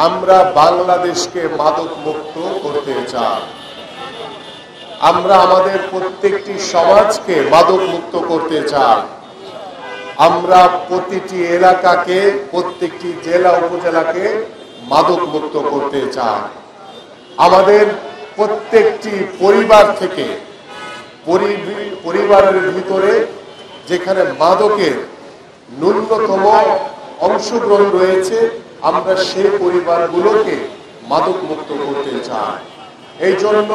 আমরা বাংলাদেশকে মাদক মুক্ত করতে চাই। আমরা আমাদের প্রত্যেকটি সমাজকে মাদক মুক্ত করতে চাই। আমরা প্রতিটি এলাকাকে, প্রত্যেকটি জেলা উপজেলাকে মাদক মুক্ত করতে চাই। আমাদের প্রত্যেকটি পরিবার থেকে, পরিবারের ভিতরে যেখানে মাদকের ন্যূনতম অংশগ্রহণ রয়েছে, আমরা সেই পরিবারগুলোকে মাদক মুক্ত করতে চাই। এই জন্য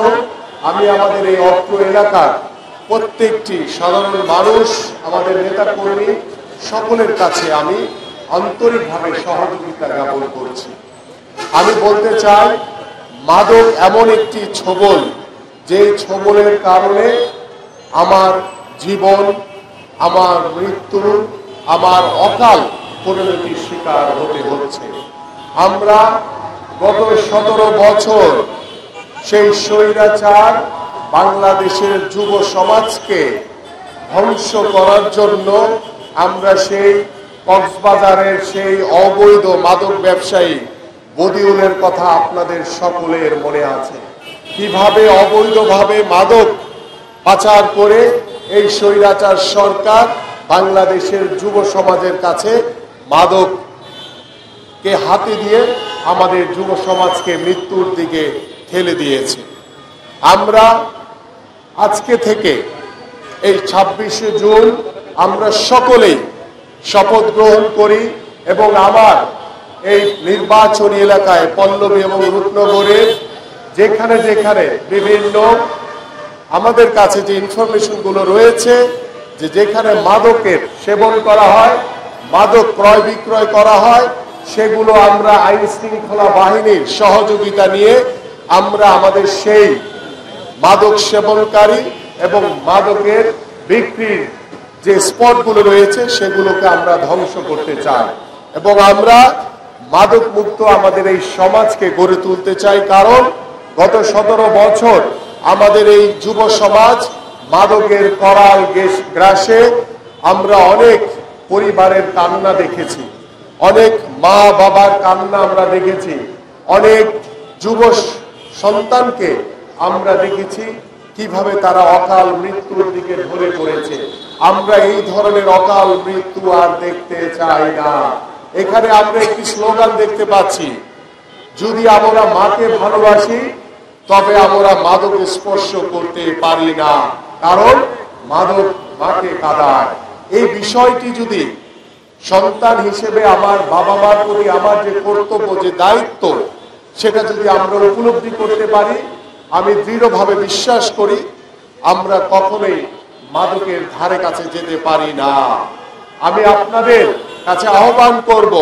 আমি আমাদের এই অত্র এলাকার প্রত্যেকটি সাধারণ মানুষ, আমাদের নেতা কর্মী সকলের কাছে আমি আন্তরিকভাবে সহযোগিতা জ্ঞাপন করছি। আমি বলতে চাই, মাদক এমন একটি ছোবল, যে ছোবলের কারণে আমার জীবন, আমার মৃত্যু, আমার অকাল পরিণতির শিকার হতে হচ্ছে। আমরা গত 17 বছর সেই স্বৈরাচার বাংলাদেশের যুব সমাজকে ধ্বংস করার জন্য আমরা সেই কক্সবাজারের সেই অবৈধ মাদক ব্যবসায়ী বদিউলের কথা আপনাদের সকলের মনে আছে। কিভাবে অবৈধভাবে মাদক পাচার করে এই স্বৈরাচার সরকার বাংলাদেশের যুব সমাজের কাছে মাদককে হাতে দিয়ে আমাদের যুব সমাজকে মৃত্যুর দিকে ঠেলে দিয়েছে। আমরা আজকে থেকে এই 26শে জুন আমরা সকলেই শপথ গ্রহণ করি এবং আমার এই নির্বাচনী এলাকায় পল্লবী এবং রূপনগরের যেখানে যেখানে বিভিন্ন আমাদের কাছে যে ইনফরমেশনগুলো রয়েছে, যে যেখানে মাদকের সেবন করা হয়, মাদক ক্রয় বিক্রয় করা হয়, সেগুলো আমরা আইন শৃঙ্খলা বাহিনীর সহযোগিতা নিয়ে আমরা আমাদের সেই মাদক সেবনকারী এবং মাদকের বিক্রির যে স্পটগুলো রয়েছে সেগুলোকে আমরা ধ্বংস করতে চাই এবং আমরা মাদক মুক্ত আমাদের এই সমাজকে গড়ে তুলতে চাই। কারণ গত 17 বছর আমাদের এই যুব সমাজ মাদকের করাল গ্রাসে আমরা অনেক পরিবারের কান্না দেখেছি, অনেক মা বাবার কান্না আমরা দেখেছি, অনেক যুব সন্তানকে আমরা দেখেছি কিভাবে তারা অকাল মৃত্যুর দিকে ঢলে পড়েছে। আমরা এই ধরনের অকাল মৃত্যু আর দেখতে চাই না। এখানে আমরা একটি স্লোগান দেখতে পাচ্ছি, যদি আমরা মাকে ভালোবাসি তবে আমরা মাদক স্পর্শ করতে পারি না, কারণ মাদক মাকে কাঁদায়। এই বিষয়টি যদি সন্তান হিসেবে আমার বাবা মার প্রতি আমার যে কর্তব্য, যে দায়িত্ব, সেটা যদি আমরা উপলব্ধি করতে পারি, আমি দৃঢ়ভাবে বিশ্বাস করি আমরা কখনোই মাদকের ধারে কাছে যেতে পারি না। আমি আপনাদের কাছে আহ্বান করব,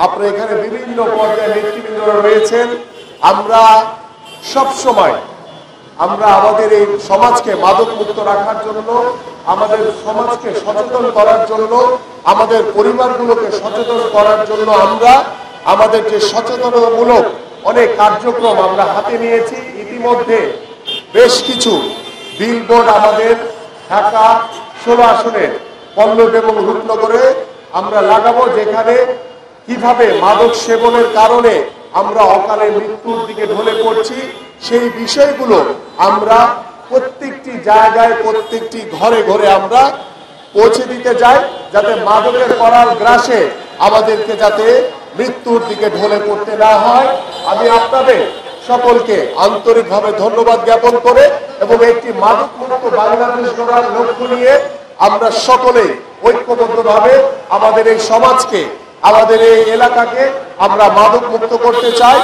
আপনারা এখানে বিভিন্ন পর্যায়ে নেতৃবৃন্দরা রয়েছেন, আমরা সব সময় আমরা আমাদের এই সমাজকে মাদক মুক্ত রাখার জন্য, আমাদের সমাজকে সচেতন করার জন্য, আমাদের পরিবারগুলোকে সচেতন করার জন্য আমরা আমাদের যে সচেতনমূলক অনেক কার্যক্রম আমরা হাতে নিয়েছি। ইতিমধ্যে বেশ কিছু বিলবোর্ড আমাদের ঢাকা 16 আসনের পল্লবী এবং রূপনগরে আমরা লাগাবো, যেখানে কিভাবে মাদক সেবনের কারণে আমরা অকালে মৃত্যুর দিকে ঢলে পড়ছি সেই বিষয়গুলো আমরা প্রত্যেকটি জায়গায়, প্রত্যেকটি ঘরে ঘরে আমরা পৌঁছে দিতে যাই, যাতে মাদকের করাল গ্রাসে আমাদেরকে যাতে মৃত্যুর দিকে ঢলে পড়তে না হয়। আমি আপনাদের সকলকে আন্তরিকভাবে ধন্যবাদ জ্ঞাপন করে এবং একটি মাদক মুক্ত বাংলাদেশ গড়ার লক্ষ্য নিয়ে আমরা সকলে ঐক্যবদ্ধভাবে আমাদের এই সমাজকে, আমাদের এই এলাকাকে আমরা মাদক মুক্ত করতে চাই।